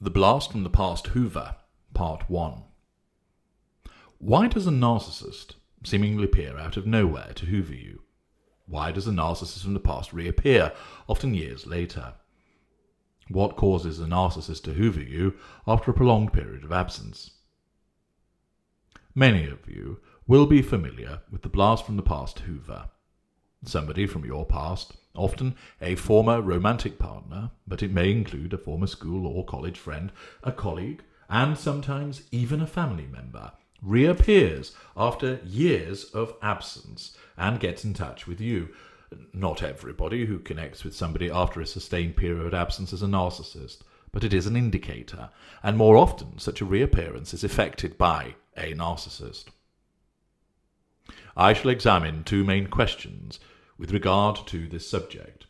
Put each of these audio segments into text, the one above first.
The Blast from the Past Hoover, Part 1. Why does a narcissist seemingly appear out of nowhere to hoover you? Why does a narcissist from the past reappear, often years later? What causes a narcissist to hoover you after a prolonged period of absence? Many of you will be familiar with the Blast from the Past Hoover. Somebody from your past, often a former romantic partner, but it may include a former school or college friend, a colleague, and sometimes even a family member, reappears after years of absence and gets in touch with you. Not everybody who connects with somebody after a sustained period of absence is a narcissist, but it is an indicator, and more often such a reappearance is effected by a narcissist. I shall examine two main questions with regard to this subject.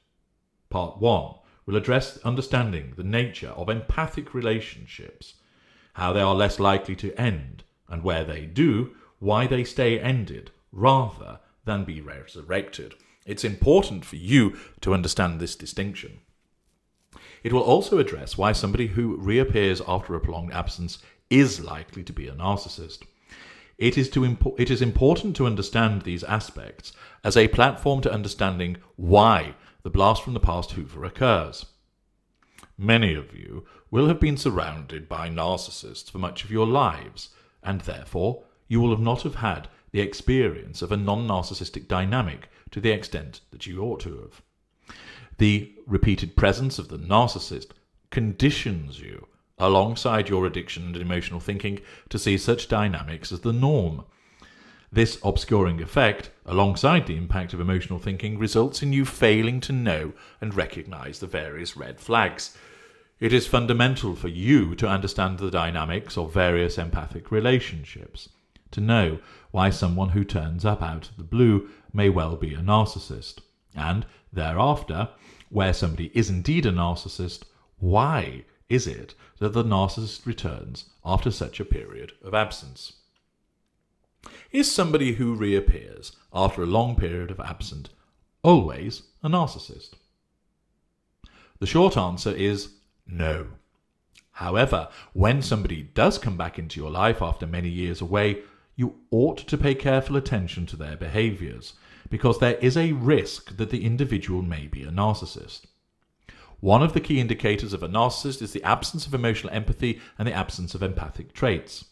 Part 1 will address understanding the nature of empathic relationships, how they are less likely to end, and where they do, why they stay ended rather than be resurrected. It's important for you to understand this distinction. It will also address why somebody who reappears after a prolonged absence is likely to be a narcissist. It is important to understand these aspects as a platform to understanding why the Blast from the Past Hoover occurs. Many of you will have been surrounded by narcissists for much of your lives, and therefore you will not have had the experience of a non-narcissistic dynamic to the extent that you ought to have. The repeated presence of the narcissist conditions you, alongside your addiction and emotional thinking, to see such dynamics as the norm. This obscuring effect, alongside the impact of emotional thinking, results in you failing to know and recognize the various red flags. It is fundamental for you to understand the dynamics of various empathic relationships, to know why someone who turns up out of the blue may well be a narcissist, and thereafter, where somebody is indeed a narcissist, why is it that the narcissist returns after such a period of absence? Is somebody who reappears after a long period of absence always a narcissist? The short answer is no. However, when somebody does come back into your life after many years away, you ought to pay careful attention to their behaviours, because there is a risk that the individual may be a narcissist. One of the key indicators of a narcissist is the absence of emotional empathy and the absence of empathic traits.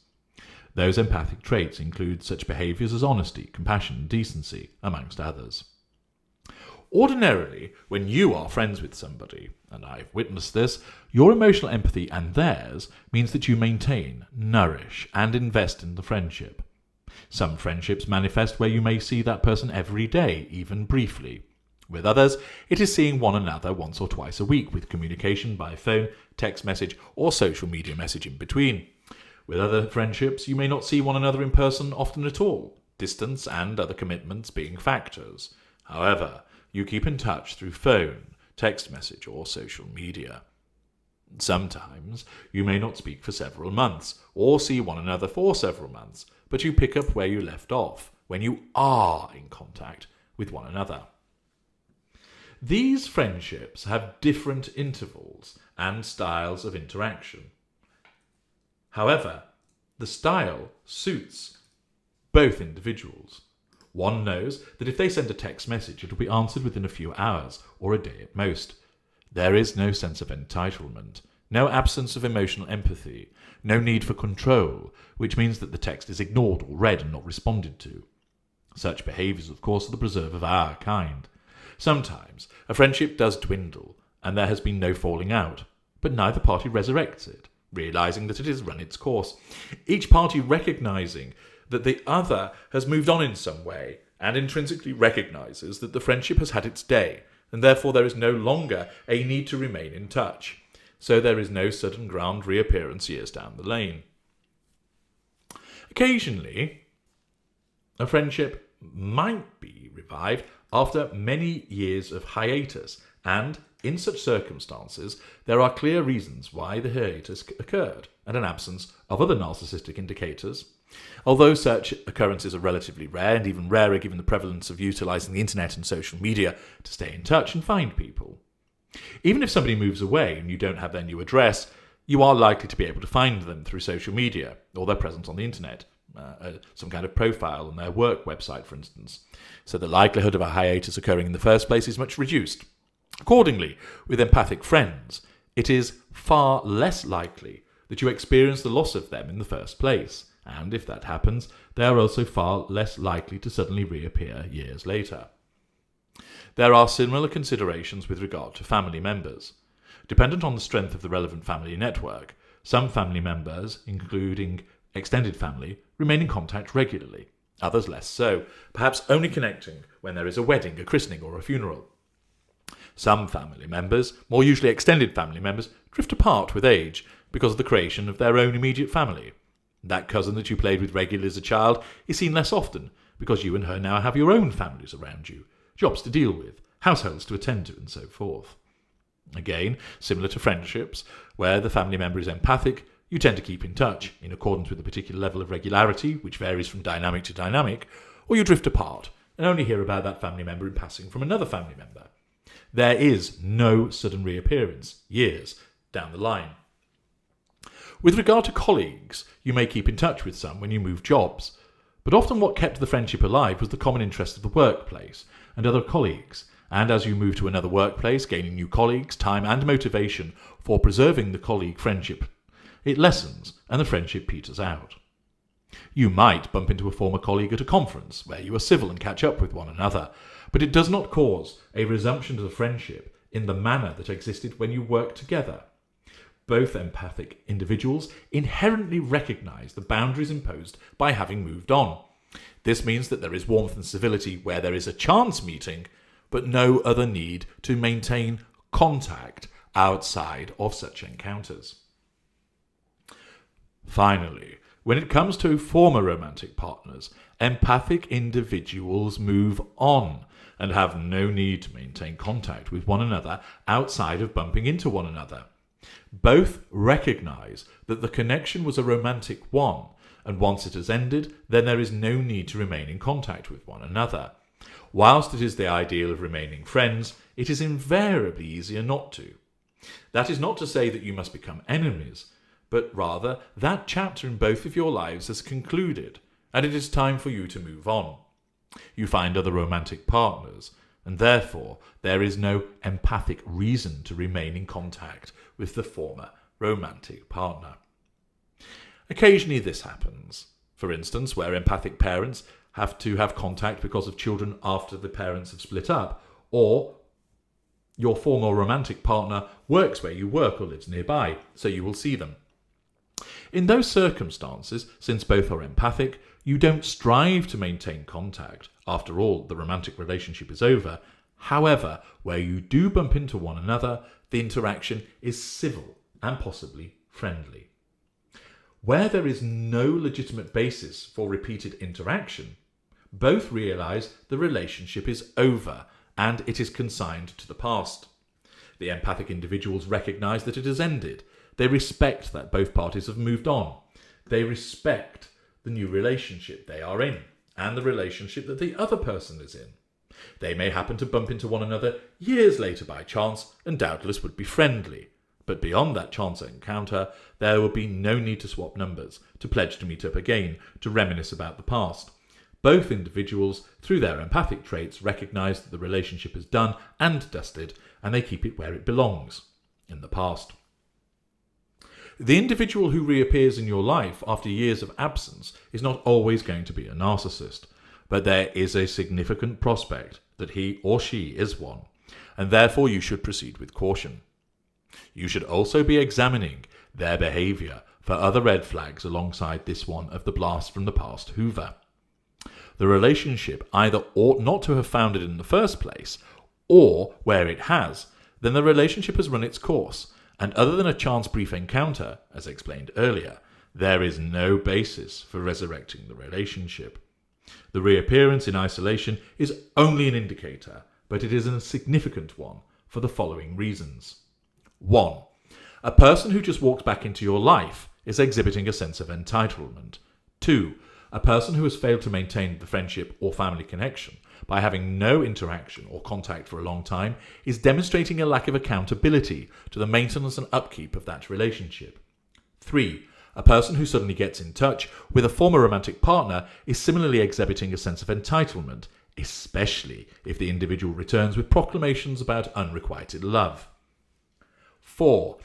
Those empathic traits include such behaviours as honesty, compassion, and decency, amongst others. Ordinarily, when you are friends with somebody, and I've witnessed this, your emotional empathy and theirs means that you maintain, nourish, and invest in the friendship. Some friendships manifest where you may see that person every day, even briefly. With others, it is seeing one another once or twice a week, with communication by phone, text message, or social media message in between. With other friendships, you may not see one another in person often at all, distance and other commitments being factors. However, you keep in touch through phone, text message, or social media. Sometimes you may not speak for several months, or see one another for several months, but you pick up where you left off when you are in contact with one another. These friendships have different intervals and styles of interaction. However, the style suits both individuals. One knows that if they send a text message, it will be answered within a few hours or a day at most. There is no sense of entitlement, no absence of emotional empathy, no need for control, which means that the text is ignored or read and not responded to. Such behaviours, of course, are the preserve of our kind. Sometimes a friendship does dwindle, and there has been no falling out, but neither party resurrects it, realising that it has run its course, each party recognising that the other has moved on in some way, and intrinsically recognises that the friendship has had its day, and therefore there is no longer a need to remain in touch. So there is no sudden grand reappearance years down the lane. Occasionally, a friendship might be revived after many years of hiatus, and in such circumstances, there are clear reasons why the hiatus occurred, and an absence of other narcissistic indicators. Although such occurrences are relatively rare, and even rarer given the prevalence of utilising the internet and social media to stay in touch and find people. Even if somebody moves away and you don't have their new address, you are likely to be able to find them through social media or their presence on the internet, some kind of profile on their work website, for instance. So the likelihood of a hiatus occurring in the first place is much reduced. Accordingly, with empathic friends, it is far less likely that you experience the loss of them in the first place, and if that happens, they are also far less likely to suddenly reappear years later. There are similar considerations with regard to family members. Dependent on the strength of the relevant family network, some family members, including extended family, remain in contact regularly, others less so, perhaps only connecting when there is a wedding, a christening, or a funeral. Some family members, more usually extended family members, drift apart with age because of the creation of their own immediate family. That cousin that you played with regularly as a child is seen less often because you and her now have your own families around you, jobs to deal with, households to attend to, and so forth. Again, similar to friendships, where the family member is empathic, you tend to keep in touch in accordance with a particular level of regularity, which varies from dynamic to dynamic, or you drift apart and only hear about that family member in passing from another family member. There is no sudden reappearance, years down the line. With regard to colleagues, you may keep in touch with some when you move jobs, but often what kept the friendship alive was the common interest of the workplace and other colleagues, and as you move to another workplace, gaining new colleagues, time and motivation for preserving the colleague friendship, it lessens and the friendship peters out. You might bump into a former colleague at a conference where you are civil and catch up with one another, but it does not cause a resumption of the friendship in the manner that existed when you worked together. Both empathic individuals inherently recognize the boundaries imposed by having moved on. This means that there is warmth and civility where there is a chance meeting, but no other need to maintain contact outside of such encounters. Finally, when it comes to former romantic partners, empathic individuals move on and have no need to maintain contact with one another outside of bumping into one another. Both recognize that the connection was a romantic one, and once it has ended, then there is no need to remain in contact with one another. Whilst it is the ideal of remaining friends, it is invariably easier not to. That is not to say that you must become enemies, but rather that chapter in both of your lives has concluded, and it is time for you to move on. You find other romantic partners, and therefore there is no empathic reason to remain in contact with the former romantic partner. Occasionally this happens, for instance, where empathic parents have to have contact because of children after the parents have split up, or your former romantic partner works where you work or lives nearby, so you will see them. In those circumstances, since both are empathic, you don't strive to maintain contact. After all, the romantic relationship is over. However, where you do bump into one another, the interaction is civil and possibly friendly. Where there is no legitimate basis for repeated interaction, both realize the relationship is over and it is consigned to the past. The empathic individuals recognize that it has ended. They respect that both parties have moved on. They respect the new relationship they are in and the relationship that the other person is in. They may happen to bump into one another years later by chance and doubtless would be friendly. But beyond that chance encounter, there will be no need to swap numbers, to pledge to meet up again, to reminisce about the past. Both individuals, through their empathic traits, recognize that the relationship is done and dusted, and they keep it where it belongs, in the past. The individual who reappears in your life after years of absence is not always going to be a narcissist, but there is a significant prospect that he or she is one, and therefore you should proceed with caution. You should also be examining their behaviour for other red flags alongside this one of the blast from the past Hoover. The relationship either ought not to have foundered in the first place, or where it has, then the relationship has run its course, and other than a chance brief encounter, as explained earlier, there is no basis for resurrecting the relationship. The reappearance in isolation is only an indicator, but it is a significant one for the following reasons. 1. A person who just walks back into your life is exhibiting a sense of entitlement. 2. A person who has failed to maintain the friendship or family connection by having no interaction or contact for a long time is demonstrating a lack of accountability to the maintenance and upkeep of that relationship. 3. A person who suddenly gets in touch with a former romantic partner is similarly exhibiting a sense of entitlement, especially if the individual returns with proclamations about unrequited love. 4.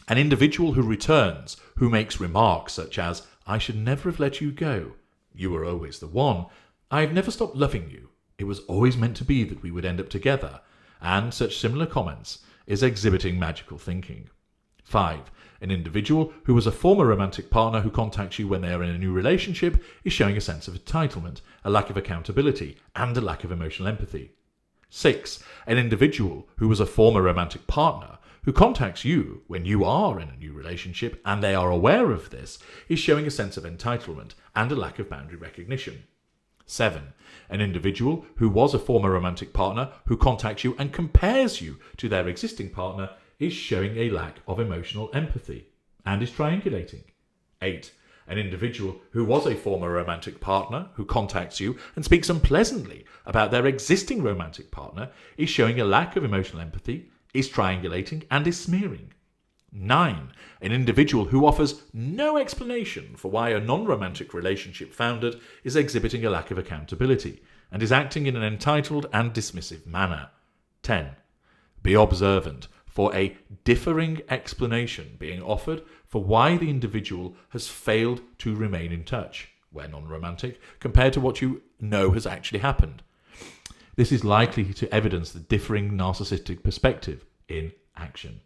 An individual who returns, who makes remarks such as, "I should never have let you go. You were always the one. I have never stopped loving you. It was always meant to be that we would end up together," and such similar comments, is exhibiting magical thinking. 5. An individual who was a former romantic partner who contacts you when they are in a new relationship is showing a sense of entitlement, a lack of accountability, and a lack of emotional empathy. 6. An individual who was a former romantic partner who contacts you when you are in a new relationship and they are aware of this is showing a sense of entitlement and a lack of boundary recognition. 7. An individual who was a former romantic partner who contacts you and compares you to their existing partner is showing a lack of emotional empathy and is triangulating. 8. An individual who was a former romantic partner who contacts you and speaks unpleasantly about their existing romantic partner is showing a lack of emotional empathy, is triangulating, and is smearing. 9. An individual who offers no explanation for why a non-romantic relationship foundered is exhibiting a lack of accountability and is acting in an entitled and dismissive manner. 10. Be observant for a differing explanation being offered for why the individual has failed to remain in touch, where non-romantic, compared to what you know has actually happened. This is likely to evidence the differing narcissistic perspective in action.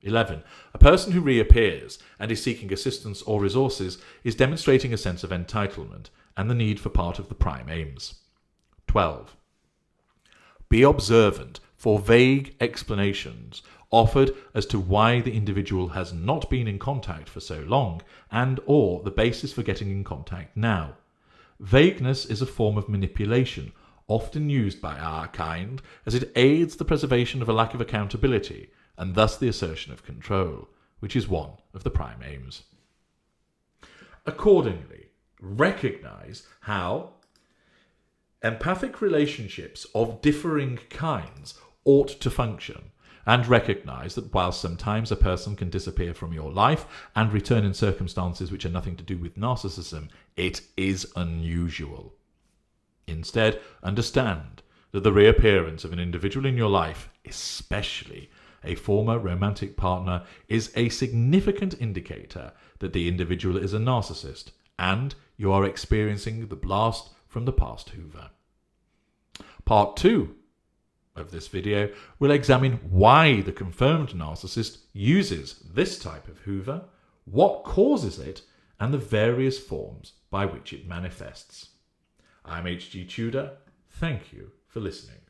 11. A person who reappears and is seeking assistance or resources is demonstrating a sense of entitlement and the need for part of the prime aims. 12. Be observant for vague explanations offered as to why the individual has not been in contact for so long and or the basis for getting in contact now. Vagueness is a form of manipulation often used by our kind as it aids the preservation of a lack of accountability and thus the assertion of control, which is one of the prime aims. Accordingly, recognize how empathic relationships of differing kinds ought to function, and recognize that while sometimes a person can disappear from your life and return in circumstances which are nothing to do with narcissism, it is unusual. Instead, understand that the reappearance of an individual in your life, especially a former romantic partner, is a significant indicator that the individual is a narcissist and you are experiencing the blast from the past Hoover. Part 2 of this video will examine why the confirmed narcissist uses this type of Hoover, what causes it, and the various forms by which it manifests. I'm H.G. Tudor. Thank you for listening.